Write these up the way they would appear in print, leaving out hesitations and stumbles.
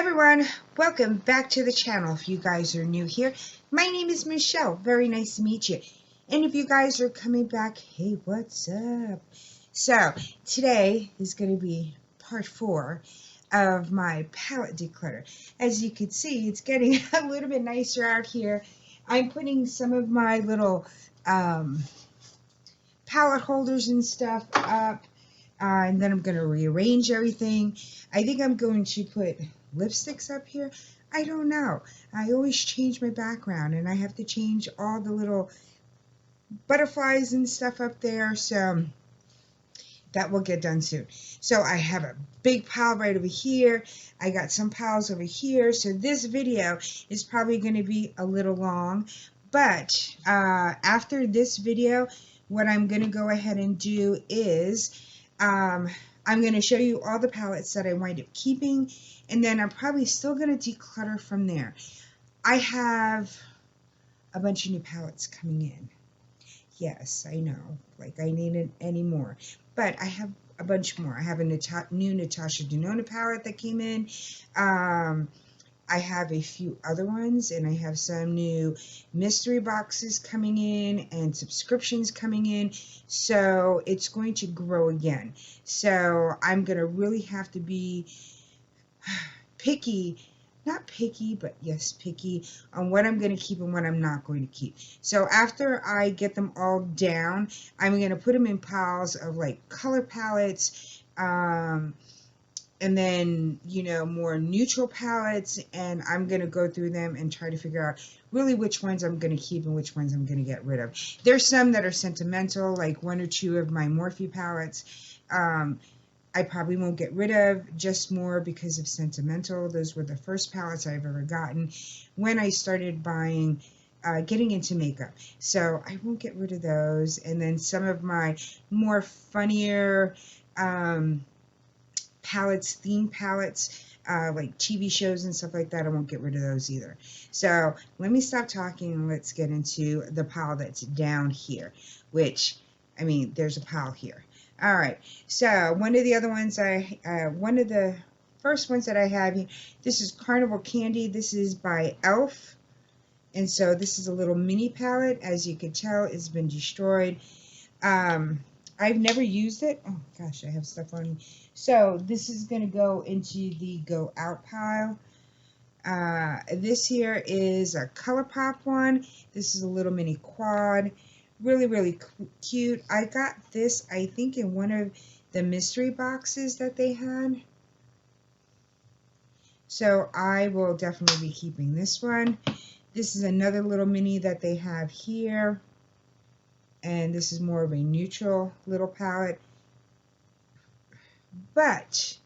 everyone, welcome back to the channel. If you guys are new here, my name is Michelle. Very nice to meet you. And if you guys are coming back, hey, what's up? So today is going to be part 4 of my palette declutter. As you can see, it's getting a little bit nicer out here. I'm putting some of my little palette holders and stuff up. And then I'm going to rearrange everything. I think I'm going to put lipsticks up here. I don't know. I always change my background and I have to change all the little butterflies and stuff up there. So that will get done soon. So I have a big pile right over here. I got some piles over here. So this video is probably going to be a little long. But after this video, what I'm going to go ahead and do is I'm going to show you all the palettes that I wind up keeping, and then I'm probably still going to declutter from there. I have a bunch of new palettes coming in. Yes, I know, like I needed any more, but I have a bunch more. I have a new Natasha Denona palette that came in. I have a few other ones, and I have some new mystery boxes coming in and subscriptions coming in, so it's going to grow again. So I'm going to really have to be picky, not picky, but yes, picky on what I'm going to keep and what I'm not going to keep. So after I get them all down, I'm going to put them in piles of like color palettes, and then, you know, more neutral palettes, and I'm going to go through them and try to figure out really which ones I'm going to keep and which ones I'm going to get rid of. There's some that are sentimental, like 1 or 2 of my Morphe palettes. I probably won't get rid of, just more because of sentimental. Those were the first palettes I've ever gotten when I started buying, getting into makeup. So I won't get rid of those. And then some of my more funnier, palettes, theme palettes, like TV shows and stuff like that, I won't get rid of those either. So let me stop talking and let's get into the pile that's down here, which, I mean, there's a pile here. All right, so one of the other ones, one of the first ones that I have here, this is Carnival Candy. This is by e.l.f. And so this is a little mini palette. As you can tell, it's been destroyed. I've never used it. Oh gosh, I have stuff on me. So this is going to go into the go out pile. This here is a ColourPop one. This is a little mini quad. Really, really cute. I got this, I think, in one of the mystery boxes that they had. So I will definitely be keeping this one. This is another little mini that they have here. And this is more of a neutral little palette. But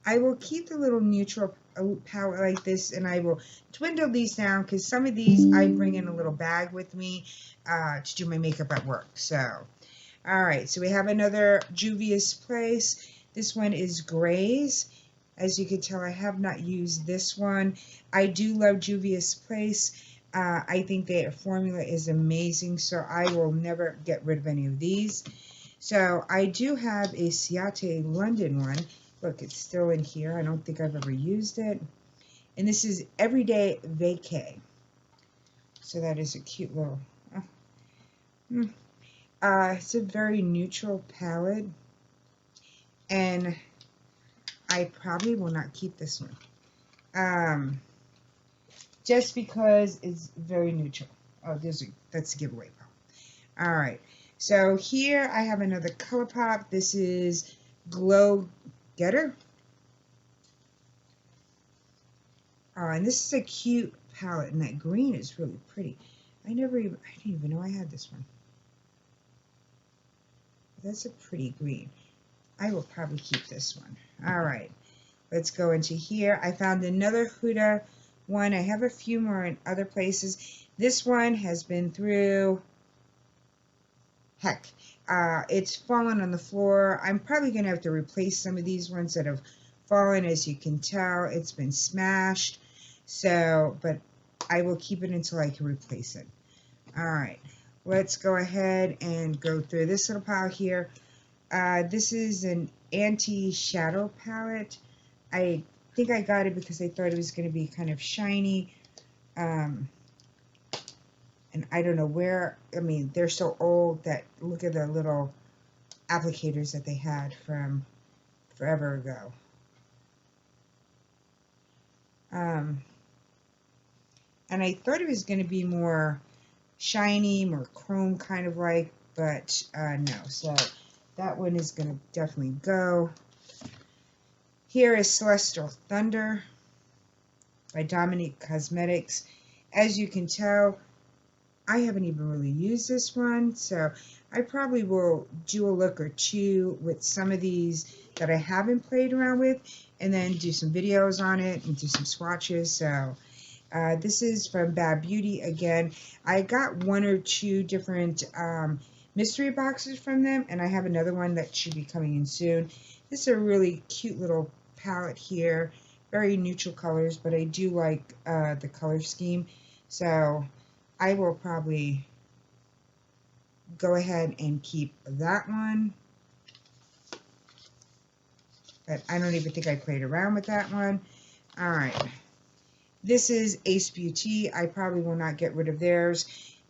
I will keep the little neutral palette like this, and I will dwindle these down because some of these I bring in a little bag with me to do my makeup at work. So, all right, so we have another Juvia's Place. This one is Grays. As you can tell, I have not used this one. I do love Juvia's Place. I think their formula is amazing, so I will never get rid of any of these. So I do have a Ciate London one. Look, it's still in here. I don't think I've ever used it. And this is Everyday Vacay. So that is a cute little... it's a very neutral palette. And I probably will not keep this one. Just because it's very neutral. Oh, that's a giveaway. All right. So here I have another ColourPop. This is Glow Getter. And this is a cute palette, and that green is really pretty. I didn't even know I had this one. That's a pretty green. I will probably keep this one. All right, let's go into here. I found another Huda one. I have a few more in other places. This one has been through heck. It's fallen on the floor. I'm probably going to have to replace some of these ones that have fallen. As you can tell, it's been smashed. So, but I will keep it until I can replace it. All right, let's go ahead and go through this little pile here. This is an anti-shadow palette. I think I got it because I thought it was going to be kind of shiny. And I don't know where, I mean, they're so old that look at the little applicators that they had from forever ago. And I thought it was going to be more shiny, more chrome kind of like, but no. So that one is going to definitely go. Here is Celestial Thunder by Dominique Cosmetics. As you can tell, I haven't even really used this one, so I probably will do a look or two with some of these that I haven't played around with, and then do some videos on it and do some swatches. So this is from Bad Beauty again. I got one or two different mystery boxes from them, and I have another one that should be coming in soon. This is a really cute little palette here, very neutral colors, but I do like the color scheme, so I will probably go ahead and keep that one. But I don't even think I played around with that one. All right. This is Ace Beauty. I probably will not get rid of theirs.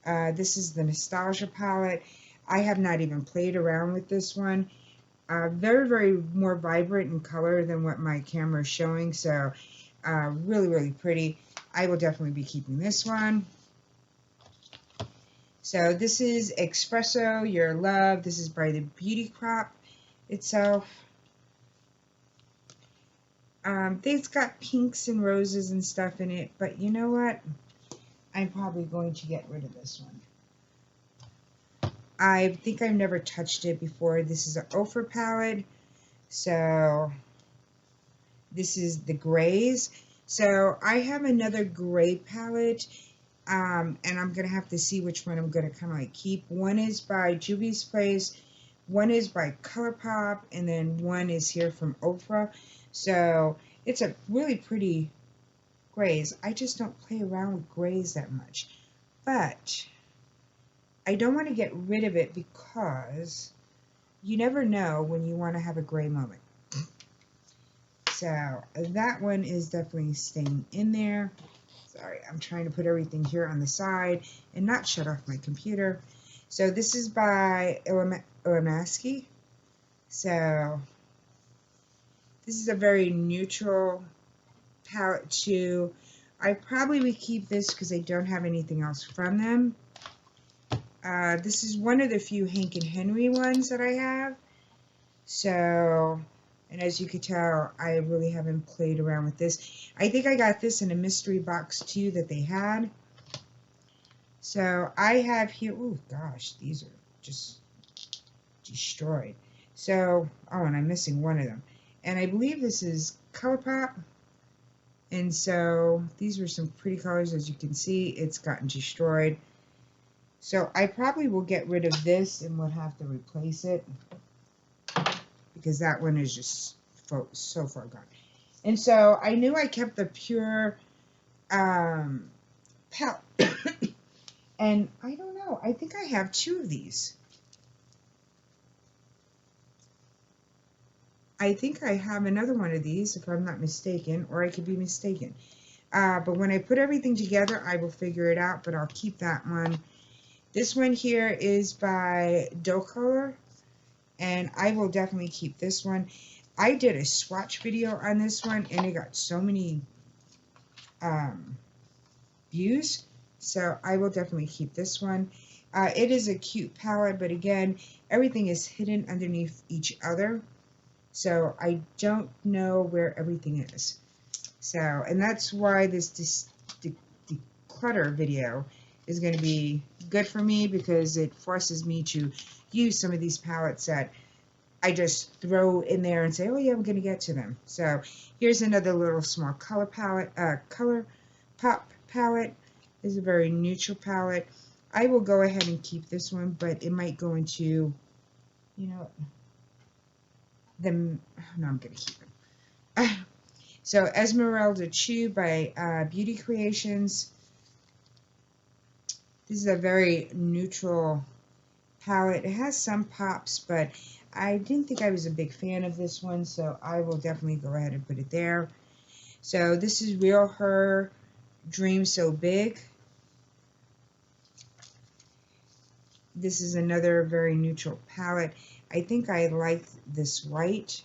This is the Nostalgia palette. I have not even played around with this one. Very, very more vibrant in color than what my camera is showing. So really, really pretty. I will definitely be keeping this one. So this is Espresso Your Love. This is by the Beauty Crop itself. They've got pinks and roses and stuff in it, but you know what? I'm probably going to get rid of this one. I think I've never touched it before. This is an Ofra palette. So this is the grays. So I have another gray palette, and I'm going to have to see which one I'm going to kind of like keep. One is by Juvia's Place, one is by ColourPop, and then one is here from Ofra. So it's a really pretty grays. I just don't play around with grays that much. But I don't want to get rid of it because you never know when you want to have a gray moment. So that one is definitely staying in there. Sorry, I'm trying to put everything here on the side and not shut off my computer. So this is by Ilamaski. So this is a very neutral palette too. I probably would keep this because I don't have anything else from them. This is one of the few Hank and Henry ones that I have. So, and as you can tell, I really haven't played around with this. I think I got this in a mystery box too that they had. So I have here, oh gosh, these are just destroyed. So, oh, and I'm missing one of them. And I believe this is ColourPop. And so these are some pretty colors. As you can see, it's gotten destroyed. So I probably will get rid of this and would have to replace it because that one is just so far gone. And so I knew I kept the pure palette. And I don't know. I think I have two of these. I think I have another one of these, if I'm not mistaken, or I could be mistaken. But when I put everything together, I will figure it out, but I'll keep that one. This one here is by Declutter, and I will definitely keep this one. I did a swatch video on this one, and it got so many views, so I will definitely keep this one. It is a cute palette, but again, everything is hidden underneath each other. So I don't know where everything is. So, and that's why this declutter video is going to be good for me because it forces me to use some of these palettes that I just throw in there and say, oh yeah, I'm going to get to them. So here's another little small color palette, ColourPop palette. This is a very neutral palette. I will go ahead and keep this one, but it might go into, you know, no, I'm going to keep them. So Esmeralda Chew by Beauty Creations. This is a very neutral palette. It has some pops, but I didn't think I was a big fan of this one, so I will definitely go ahead and put it there. So this is Real Her Dream So Big. This is another very neutral palette. I think I liked this white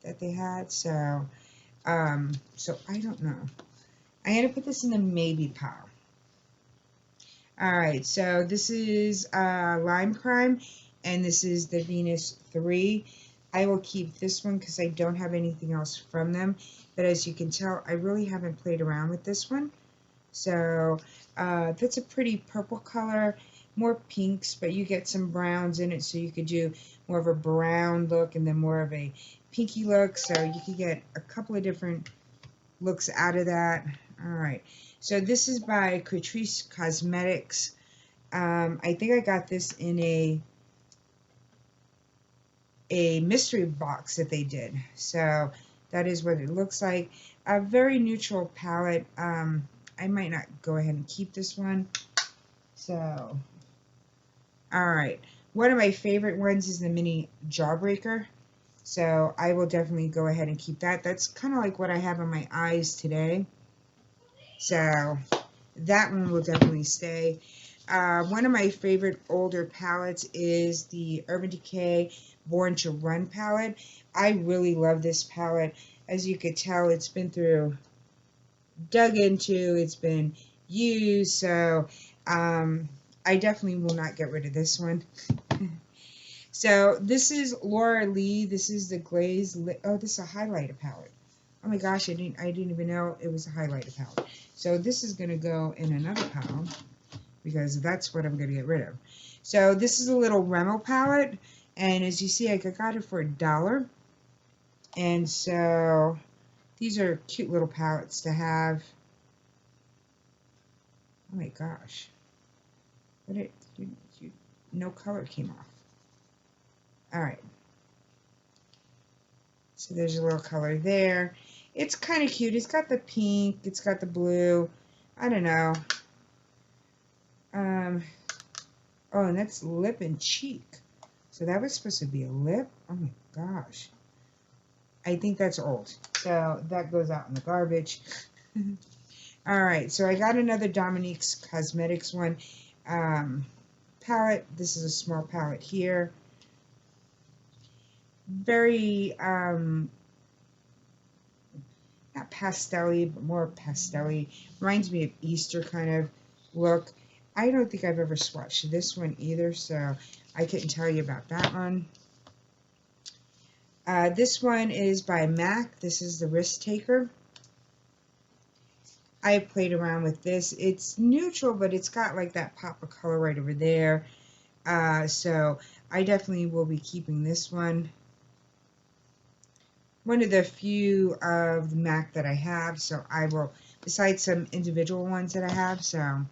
that they had, so I don't know. I'm going to put this in the maybe pile. Alright, so this is Lime Crime, and this is the Venus 3. I will keep this one because I don't have anything else from them, but as you can tell, I really haven't played around with this one. So that's a pretty purple color, more pinks, but you get some browns in it, so you could do more of a brown look and then more of a pinky look, so you could get a couple of different looks out of that. Alright, so this is by Catrice Cosmetics. I think I got this in a mystery box that they did, so that is what it looks like. A very neutral palette. I might not go ahead and keep this one. So, alright, one of my favorite ones is the Mini Jawbreaker. So I will definitely go ahead and keep that. That's kind of like what I have on my eyes today. So that one will definitely stay. One of my favorite older palettes is the Urban Decay Born to Run palette. I really love this palette. As you could tell, it's been dug into, it's been used. So I definitely will not get rid of this one. So this is Laura Lee. This is the Glaze. Oh, this is a highlighter palette. Oh my gosh, I didn't even know it was a highlighter palette. So this is going to go in another pile because that's what I'm going to get rid of. So this is a little Remo palette, and as you see, I got it for $1. And so these are cute little palettes to have. Oh my gosh, no color came off. All right, so there's a little color there. It's kind of cute. It's got the pink, it's got the blue. I don't know. Oh, and that's lip and cheek. So that was supposed to be a lip. Oh my gosh. I think that's old. So that goes out in the garbage. All right, so I got another Dominique's Cosmetics one palette. This is a small palette here. Very not pastel-y, but more pastel-y. Reminds me of Easter kind of look. I don't think I've ever swatched this one either, so I couldn't tell you about that one. This one is by MAC. This is the Risk Taker. I played around with this. It's neutral, but it's got like that pop of color right over there. So I definitely will be keeping this one. One of the few of the MAC that I have, so I will, besides some individual ones that I have. So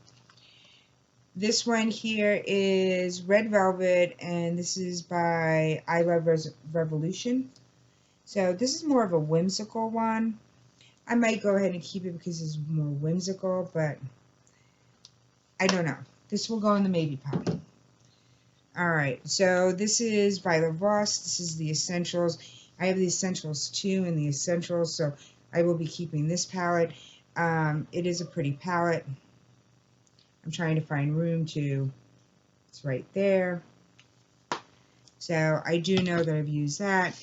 this one here is Red Velvet, and this is by I Love Revolution. So this is more of a whimsical one. I might go ahead and keep it because it's more whimsical, but I don't know. This will go in the maybe pile. Alright, so this is by Voss. This is the Essentials. I have the Essentials too and the Essentials, so I will be keeping this palette. It is a pretty palette. I'm trying to find room to, it's right there. So I do know that I've used that.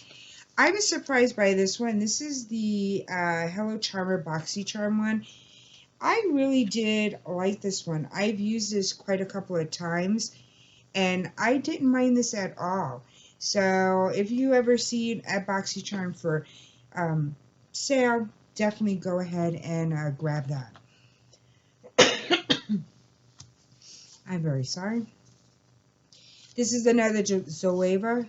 I was surprised by this one. This is the Hello Charmer BoxyCharm one. I really did like this one. I've used this quite a couple of times, and I didn't mind this at all. So if you ever see it at BoxyCharm for sale, definitely go ahead and grab that. I'm very sorry. This is another Zoeva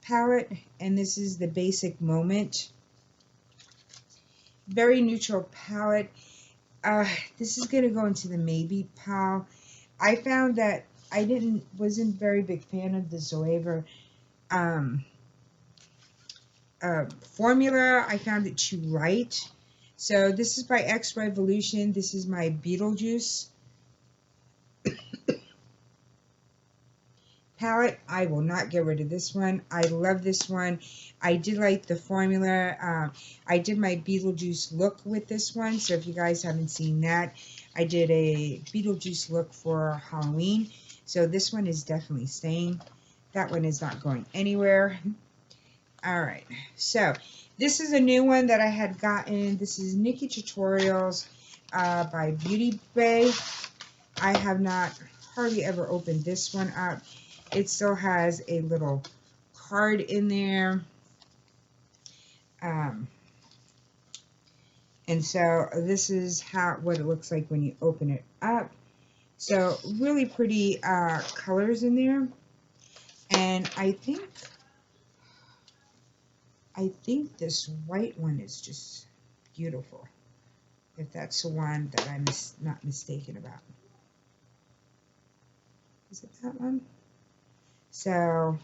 palette, and this is the Basic Moment. Very neutral palette. This is going to go into the maybe pile. I found that I wasn't very big fan of the Zoeva formula. I found it too light. So this is by X Revolution. This is my Beetlejuice. palette. I will not get rid of this one. I love this one. I did like the formula. I did my Beetlejuice look with this one, so if you guys haven't seen that, I did a Beetlejuice look for Halloween. So this one is definitely staying. That one is not going anywhere. All right, so this is a new one that I had gotten. This is Nikki Tutorials by Beauty Bay. I have not hardly ever opened this one up. It still has a little card in there. And so this is what it looks like when you open it up. So really pretty colors in there. And I think this white one is just beautiful. If that's the one that I'm not mistaken about. Is it that one? So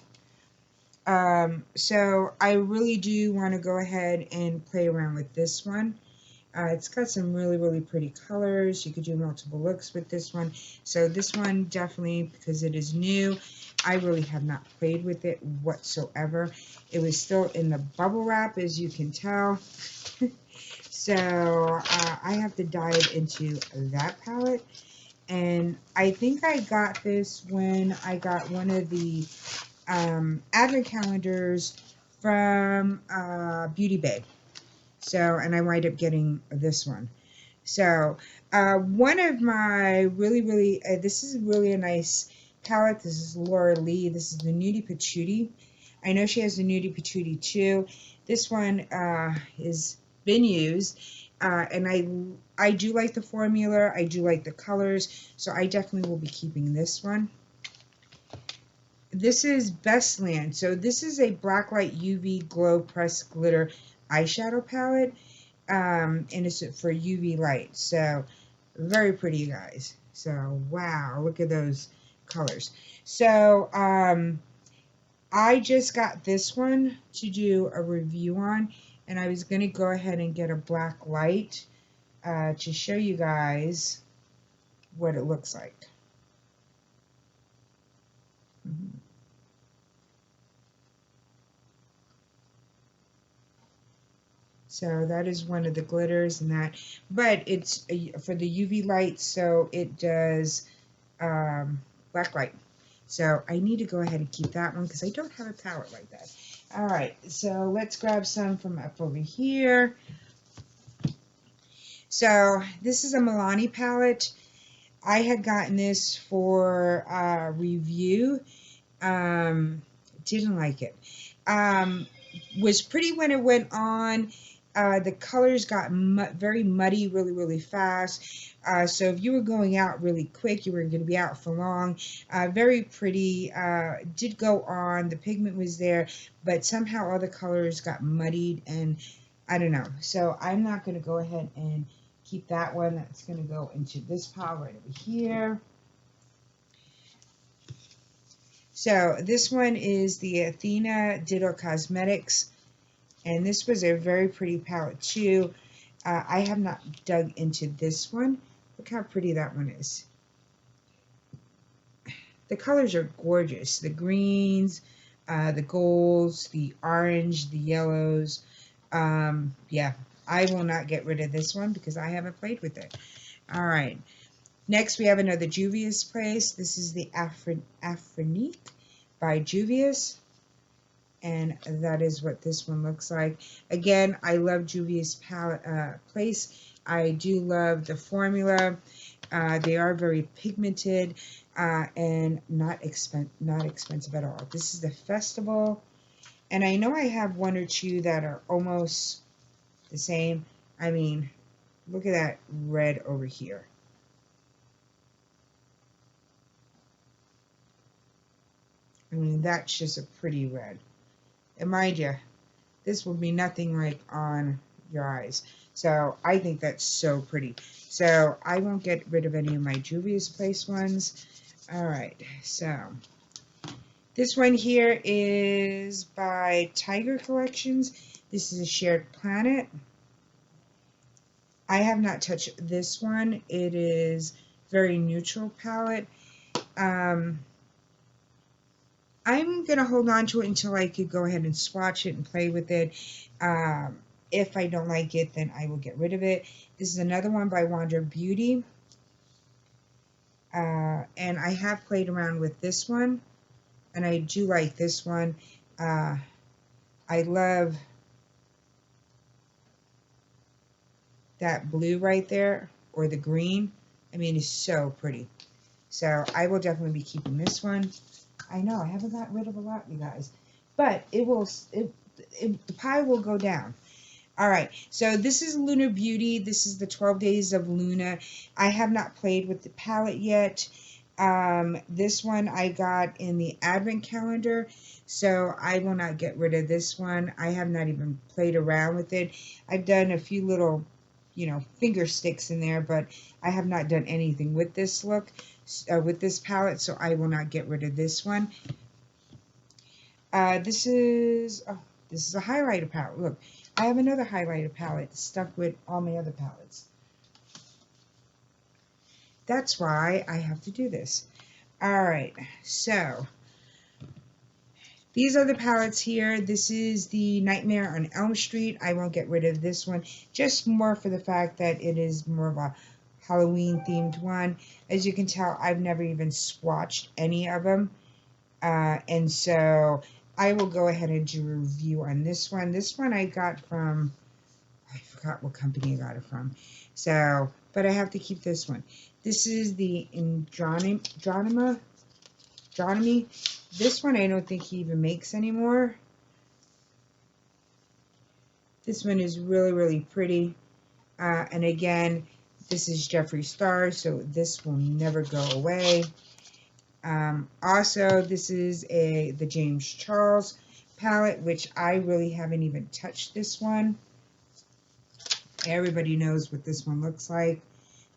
I really do want to go ahead and play around with this one. It's got some really, really pretty colors. You could do multiple looks with this one. So this one definitely, because it is new, I really have not played with it whatsoever. It was still in the bubble wrap, as you can tell. So I have to dive into that palette. And I think I got this when I got one of the advent calendars from Beauty Bay. So, and I wind up getting this one. So, one of my really, this is really a nice palette. This is Laura Lee. This is the Nudie Patootie. I know she has the Nudie Patootie too. This one is been used. And I do like the formula. I do like the colors. So I definitely will be keeping this one. This is Bestland. So this is a Blacklight UV Glow Press Glitter eyeshadow palette. And it's for UV light. So very pretty, you guys. So wow, look at those colors. So I just got this one to do a review on. And I was going to go ahead and get a black light to show you guys what it looks like. So that is one of the glitters and that, but it's for the UV light, so it does black light. So I need to go ahead and keep that one because I don't have a palette like that. All right, so let's grab some from up over here. So this is a Milani palette. I had gotten this for review. Didn't like it. Was pretty when it went on. The colors got very muddy really fast. So if you were going out really quick, you were going to be out for long. Very pretty. Did go on. The pigment was there, but somehow all the colors got muddied, and I don't know. So I'm not going to go ahead and keep that one. That's going to go into this pile right over here. So this one is the Athena Ditto Cosmetics, and this was a very pretty palette too. I have not dug into this one. Look how pretty that one is. The colors are gorgeous. The greens, the golds, the orange, the yellows. Yeah, I will not get rid of this one because I haven't played with it. All right. Next, we have another Juvia's Place. This is the Afrinique by Juvia's. And that is what this one looks like. Again, I love Juvia's Place. I do love the formula. They are very pigmented and not expensive at all. This is the Festival. And I know I have one or two that are almost the same. I mean, look at that red over here. I mean, that's just a pretty red. And mind you, this will be nothing like on your eyes. So I think that's so pretty. So I won't get rid of any of my Juvia's Place ones. All right, so this one here is by Tiger Collections. This is a Shared Planet. I have not touched this one. It is very neutral palette. I'm going to hold on to it until I could go ahead and swatch it and play with it. If I don't like it, then I will get rid of it. This is another one by Wander Beauty. And I have played around with this one, and I do like this one. I love that blue right there, or the green. I mean, it's so pretty. So I will definitely be keeping this one. I know I haven't got rid of a lot, you guys, but the pile will go down. All right, so this is Lunar Beauty. This is the 12 Days of Luna. I have not played with the palette yet. This one I got in the Advent calendar, so I will not get rid of this one. I have not even played around with it. I've done a few little, finger sticks in there, but I have not done anything with this look, with this palette, so I will not get rid of this one. This is a highlighter palette. Look, I have another highlighter palette stuck with all my other palettes. That's why I have to do this. All right, so these are the palettes here. This is the Nightmare on Elm Street. I won't get rid of this one, just more for the fact that it is more of a Halloween themed one. As you can tell, I've never even swatched any of them. And so I will go ahead and do a review on this one. This one I got from, I forgot what company I got it from. So, but I have to keep this one. This is the Andronomy. This one I don't think he even makes anymore. This one is really, really pretty. And again, this is Jeffree Star, so this will never go away. Also, this is the James Charles palette, which I really haven't even touched this one. Everybody knows what this one looks like.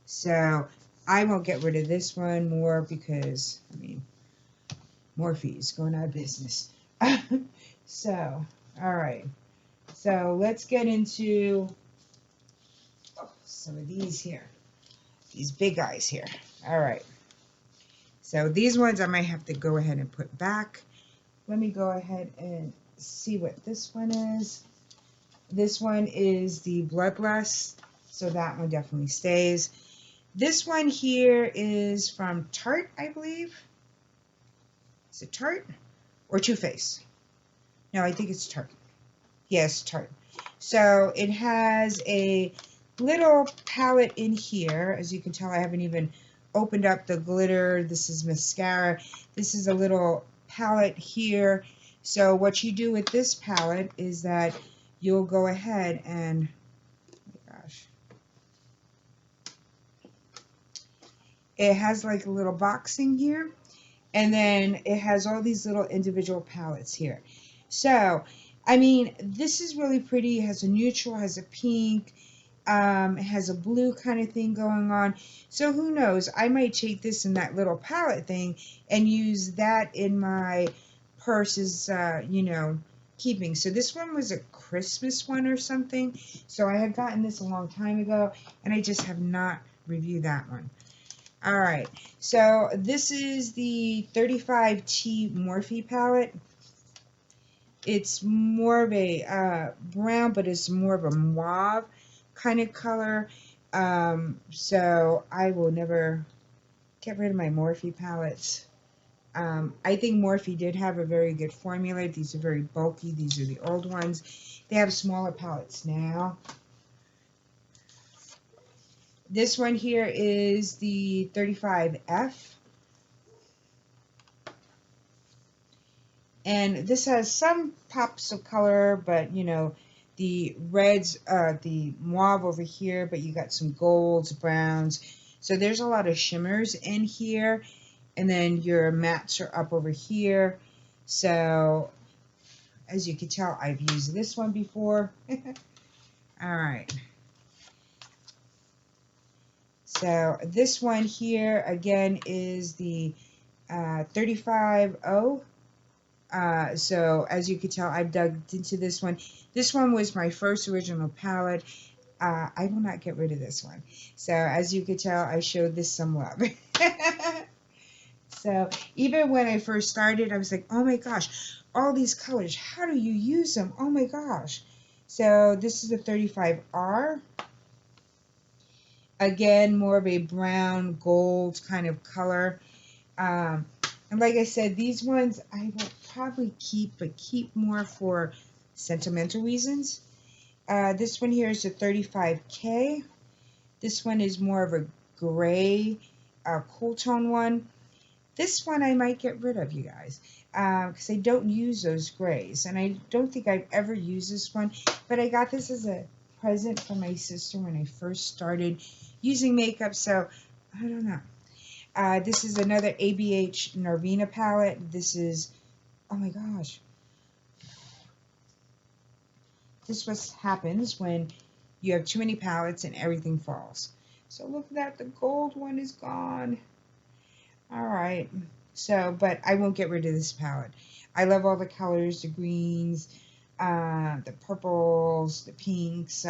So I won't get rid of this one more because, I mean, Morphe's going out of business. So, all right. So let's get into some of these here. These big guys here. All right. So these ones I might have to go ahead and put back. Let me go ahead and see what this one is. This one is the Bloodlust, so that one definitely stays. This one here is from Tarte, I believe. Is it Tarte or Too Faced? No, I think it's Tarte. Yes, Tarte. So it has a little palette in here. As you can tell, I haven't even opened up the glitter. This is mascara. This is a little palette here. So what you do with this palette is that you'll go ahead and, oh my gosh, it has like a little boxing here, and then it has all these little individual palettes here. So I mean, this is really pretty. It has a neutral, has a pink, it has a blue kind of thing going on. So who knows, I might take this in that little palette thing and use that in my purse's keeping. So this one was a Christmas one or something, so I had gotten this a long time ago and I just have not reviewed that one. All right, so this is the 35T Morphe palette. It's more of a brown, but it's more of a mauve kind of color. So I will never get rid of my Morphe palettes. I think Morphe did have a very good formula. These are very bulky. These are the old ones. They have smaller palettes now. This one here is the 35F. And this has some pops of color, but you know, the reds, the mauve over here, but you got some golds, browns. So there's a lot of shimmers in here. And then your mattes are up over here. So as you can tell, I've used this one before. All right. So this one here, again, is the 35O. So as you can tell, I've dug into this one. This one was my first original palette. I will not get rid of this one. So as you can tell, I showed this some love. So even when I first started, I was like, oh my gosh, all these colors, how do you use them? Oh my gosh. So this is a 35R. Again, more of a brown gold kind of color. And like I said, these ones I will probably keep, but keep more for sentimental reasons. This one here is a 35K. This one is more of a gray, cool tone one. This one I might get rid of, you guys, because I don't use those grays, and I don't think I've ever used this one, but I got this as a present from my sister when I first started using makeup, so I don't know. This is another ABH Narvina palette. This is, oh my gosh. This what happens when you have too many palettes and everything falls. So look at that, the gold one is gone. All right, so, but I won't get rid of this palette. I love all the colors, the greens, the purples, the pinks,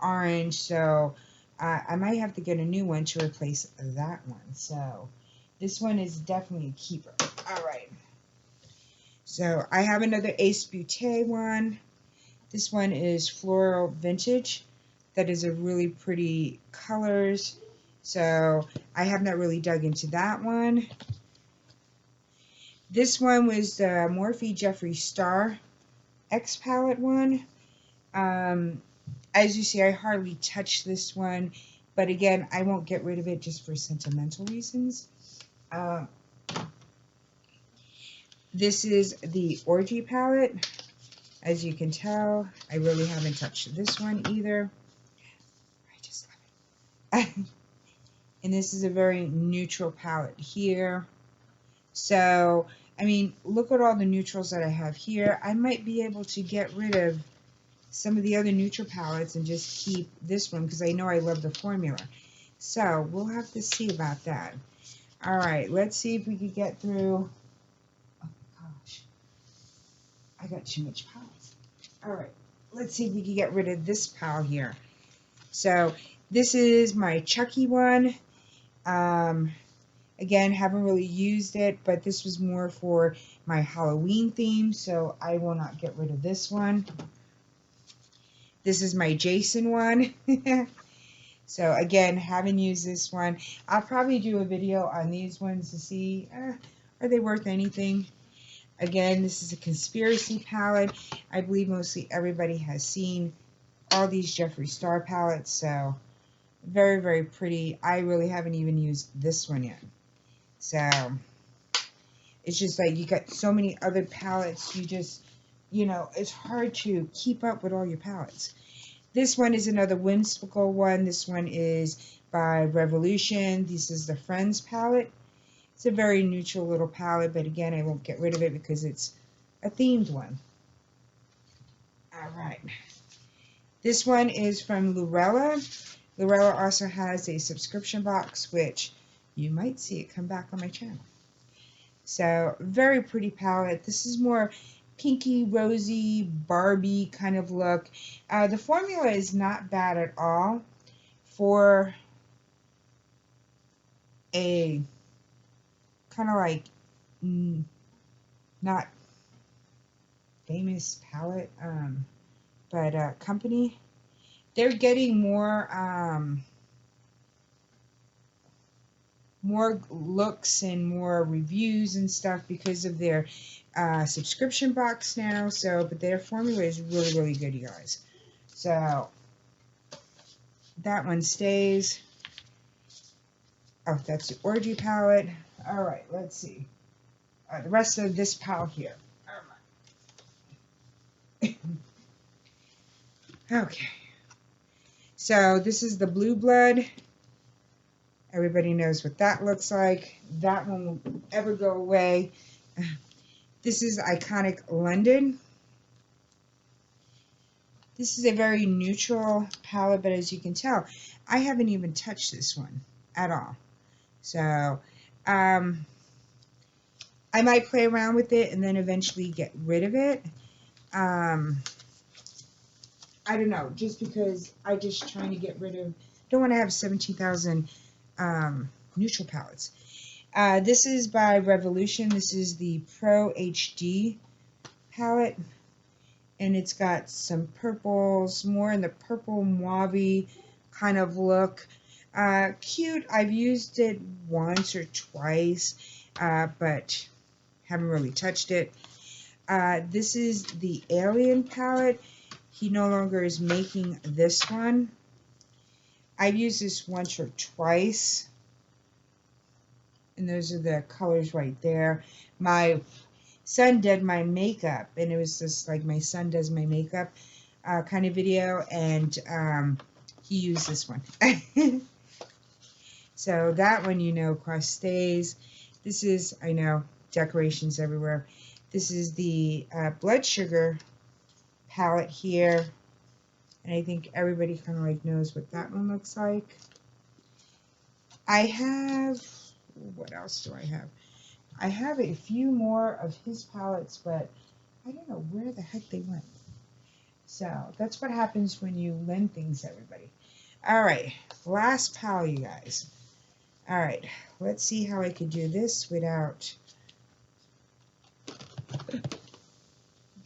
orange, so I might have to get a new one to replace that one. So this one is definitely a keeper. All right, so I have another Ace Beauté one. This one is Floral Vintage. That is a really pretty colors. So I have not really dug into that one. This one was the Morphe Jeffree Star X palette one. As you see, I hardly touch this one, but again, I won't get rid of it just for sentimental reasons. This is the Orgy palette. As you can tell, I really haven't touched this one either. I just love it. And this is a very neutral palette here. So, I mean, look at all the neutrals that I have here. I might be able to get rid of some of the other neutral palettes and just keep this one because I know I love the formula. So, we'll have to see about that. All right, let's see if we can get through. Oh, gosh. I got too much palettes. All right, let's see if we can get rid of this pile here. So, this is my Chucky one. Again, haven't really used it, but this was more for my Halloween theme, so I will not get rid of this one. This is my Jason one. So again, haven't used this one. I'll probably do a video on these ones to see, are they worth anything? Again, this is a conspiracy palette. I believe mostly everybody has seen all these Jeffree Star palettes, so very, very pretty. I really haven't even used this one yet. So it's just like you got so many other palettes, you just, you know, it's hard to keep up with all your palettes. This one is another whimsical one. This one is by Revolution. This is the Friends palette. It's a very neutral little palette, but again, I won't get rid of it because it's a themed one. All right. This one is from Lurella. Lurella also has a subscription box, which you might see it come back on my channel. So, very pretty palette. This is more pinky, rosy, Barbie kind of look. The formula is not bad at all for a kind of like not famous palette, but company. They're getting more looks and more reviews and stuff because of their subscription box now. So, but their formula is really, really good, you guys. So that one stays. Oh, that's the Orgy palette. All right, let's see. The rest of this pile here. Okay. So this is the Blue Blood. Everybody knows what that looks like. That one won't ever go away. This is Iconic London. This is a very neutral palette, but as you can tell, I haven't even touched this one at all. So, I might play around with it and then eventually get rid of it. I don't know, just because I just trying to get rid of, don't want to have 17,000 neutral palettes. This is by Revolution. This is the Pro HD palette, and it's got some purples, more in the purple mauve kind of look. Cute. I've used it once or twice, but haven't really touched it. This is the Alien palette. He no longer is making this one. I've used this once or twice, and those are the colors right there. My son did my makeup, and it was just like my son does my makeup kind of video, and he used this one. So that one, you know, cross stays. This is, I know, decorations everywhere. This is the Blood Sugar palette here, and I think everybody kind of like knows what that one looks like. I have, what else do I have? I have a few more of his palettes, but I don't know where the heck they went. So that's what happens when you lend things to everybody. All right, last palette, you guys. All right, let's see how I could do this without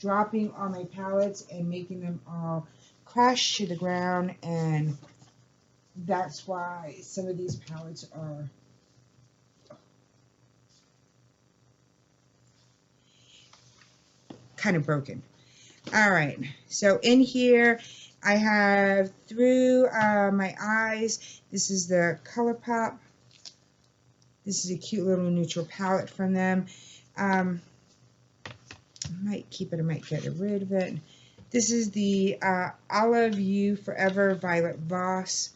dropping all my palettes and making them all crash to the ground, and that's why some of these palettes are kind of broken. All right, so in here I have Through My Eyes. This is the ColourPop. This is a cute little neutral palette from them. I might keep it, I might get rid of it. This is the Olive You Forever Violet Voss.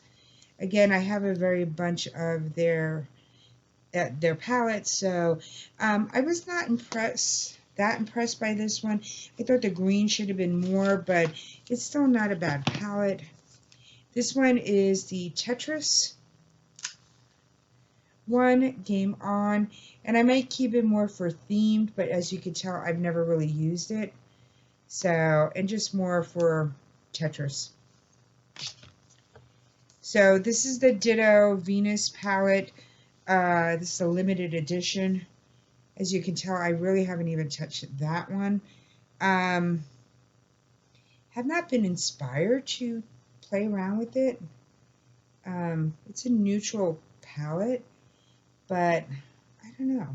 Again, I have a very bunch of their palettes, so I was not that impressed by this one. I thought the green should have been more, but it's still not a bad palette. This one is the Tetris one, Game On, and I might keep it more for themed, but as you can tell, I've never really used it. So, and just more for Tetris. So this is the Ditto Venus palette. This is a limited edition. As you can tell, I really haven't even touched that one. Have not been inspired to play around with it. It's a neutral palette, but I don't know.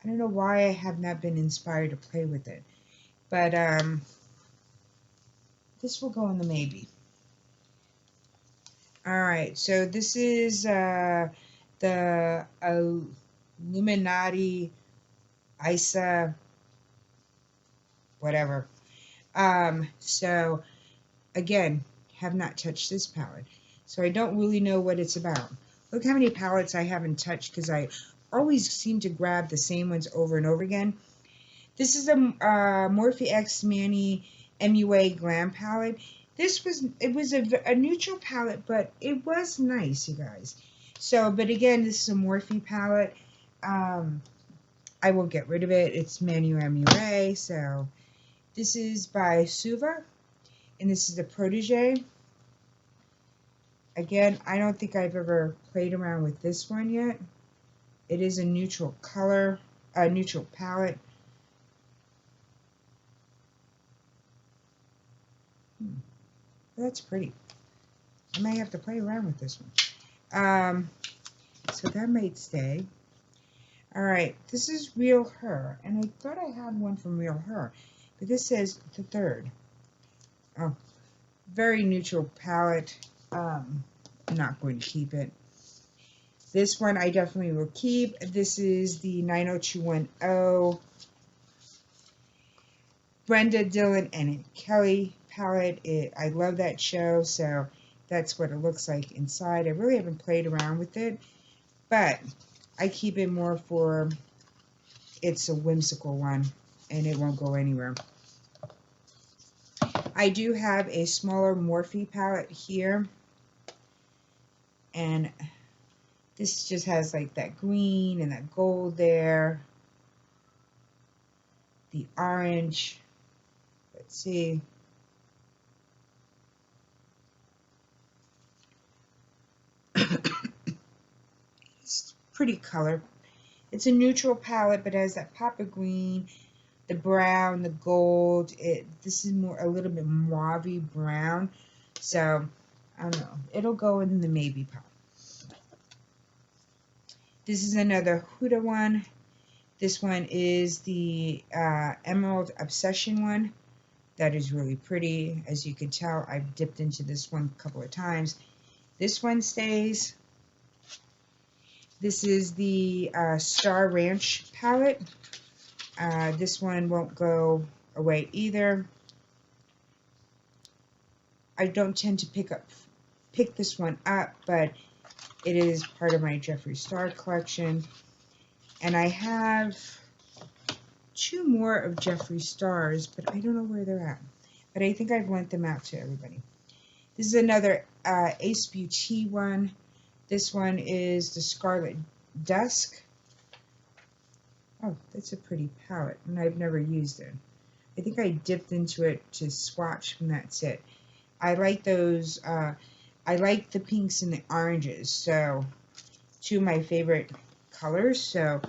I don't know why I have not been inspired to play with it. But this will go in the maybe. Alright, so this is the Illuminati Isa whatever. So again, have not touched this palette, so I don't really know what it's about. Look how many palettes I haven't touched, because I always seem to grab the same ones over and over again. This is a Morphe X Manny MUA Glam palette. It was a neutral palette, but it was nice, you guys. So, but again, this is a Morphe palette. I will get rid of it. It's Manu MUA. So this is by Suva, and this is the Protege. Again, I don't think I've ever played around with this one yet. It is a neutral color, a neutral palette. That's pretty. I might have to play around with this one. So that might stay. All right, this is Real Her, and I thought I had one from Real Her, but this says the third. Oh, very neutral palette. I'm not going to keep it. This one I definitely will keep. This is the 90210 Brenda Dillon and Kelly palette. I love that show, so that's what it looks like inside. I really haven't played around with it, but I keep it more for it's a whimsical one and it won't go anywhere. I do have a smaller Morphe palette here, and this just has like that green and that gold there, the orange. Let's see. It's pretty color. It's a neutral palette, but it has that pop of green, the brown, the gold. This is more a little bit mauve brown. So I don't know. It'll go in the maybe pile. This is another Huda one. This one is the Emerald Obsession one. That is really pretty. As you can tell, I've dipped into this one a couple of times. This one stays. This is the Star Ranch palette. This one won't go away either. I don't tend to pick this one up, but it is part of my Jeffree Star collection. And I have 2 more of Jeffree Stars, but I don't know where they're at. But I think I've lent them out to everybody. This is another Ace Beauty one. This one is the Scarlet Dusk. Oh, that's a pretty palette, and I've never used it. I think I dipped into it to swatch, and that's it. I like those. I like the pinks and the oranges, so 2 of my favorite colors, so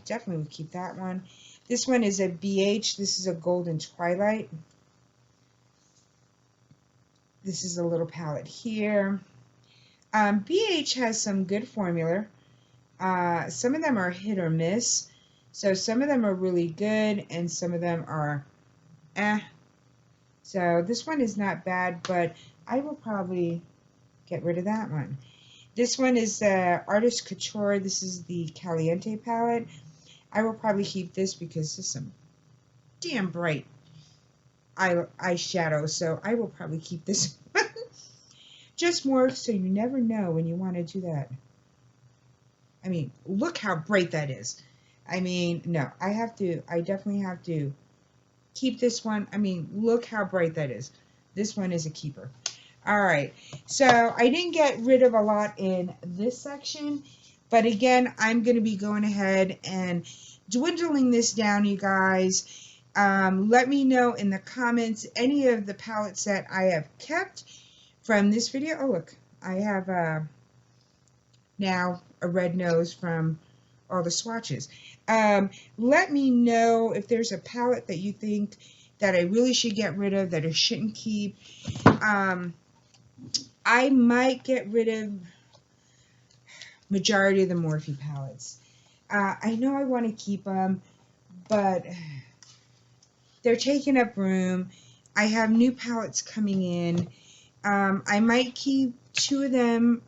definitely would keep that one. This one is a BH. This is a Golden Twilight. This is a little palette here. BH has some good formula. Some of them are hit or miss. So some of them are really good and some of them are eh. So this one is not bad, but I will probably get rid of that one. This one is Artist Couture. This is the Caliente palette. I will probably keep this because it's some damn bright eyeshadow. So I will probably keep this one. Just more so you never know when you want to do that. I mean, look how bright that is. I mean, no, I definitely have to keep this one. I mean, look how bright that is. This one is a keeper. All right, so I didn't get rid of a lot in this section, but again, I'm going to be going ahead and dwindling this down, you guys. Let me know in the comments any of the palettes that I have kept from this video. Oh, look, I have now a red nose from all the swatches. Let me know if there's a palette that you think that I really should get rid of, that I shouldn't keep. I might get rid of majority of the Morphe palettes. I know I want to keep them, but they're taking up room. I have new palettes coming in. I might keep 2 of them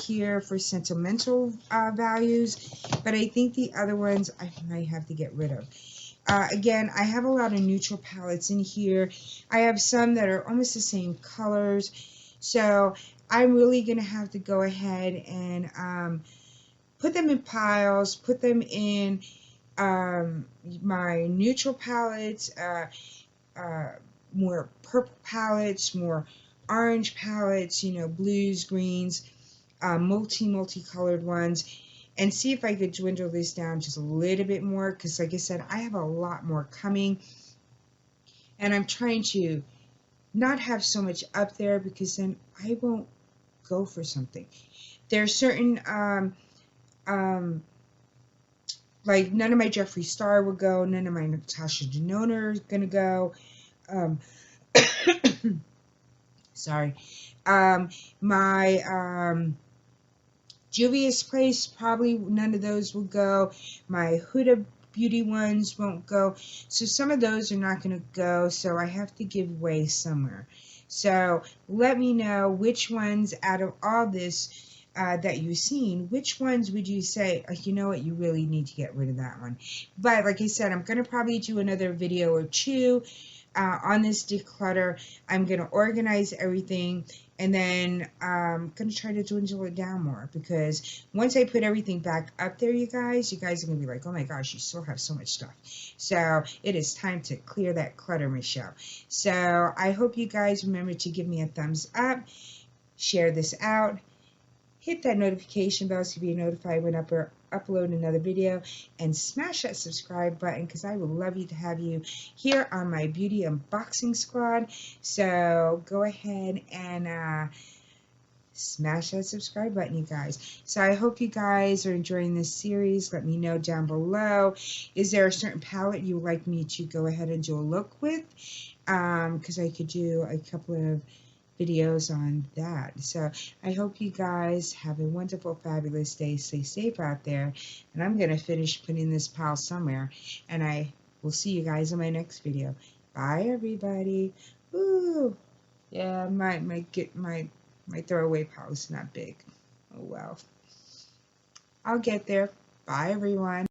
here for sentimental values, but I think the other ones I might have to get rid of. Again, I have a lot of neutral palettes in here. I have some that are almost the same colors, so I'm really going to have to go ahead and put them in piles, put them in my neutral palettes, more purple palettes, more orange palettes, you know, blues, greens, multicolored ones, and see if I could dwindle this down just a little bit more, because like I said, I have a lot more coming, and I'm trying to not have so much up there because then I won't go for something. There are certain like none of my Jeffree Star will go, none of my Natasha Denona is gonna go. Sorry. My Juvia's Place, probably none of those will go. My Huda Beauty ones won't go. So some of those are not going to go, so I have to give way somewhere. So let me know which ones out of all this that you've seen, which ones would you say, you know what, you really need to get rid of that one. But like I said, I'm going to probably do another video or 2 on this declutter. I'm going to organize everything, and then I'm going to try to dwindle it down more, because once I put everything back up there, you guys are going to be like, oh my gosh, you still have so much stuff. So it is time to clear that clutter, Michelle. So I hope you guys remember to give me a thumbs up, share this out, hit that notification bell so you'll be notified when I upload another video, and smash that subscribe button, because I would love you to have you here on my beauty unboxing squad. So go ahead and smash that subscribe button, you guys. So I hope you guys are enjoying this series. Let me know down below. Is there a certain palette you would like me to go ahead and do a look with? Because I could do a couple of videos on that. So I hope you guys have a wonderful, fabulous day. Stay safe out there. And I'm going to finish putting this pile somewhere. And I will see you guys in my next video. Bye, everybody. Ooh. Yeah, my throwaway pile is not big. Oh well. I'll get there. Bye, everyone.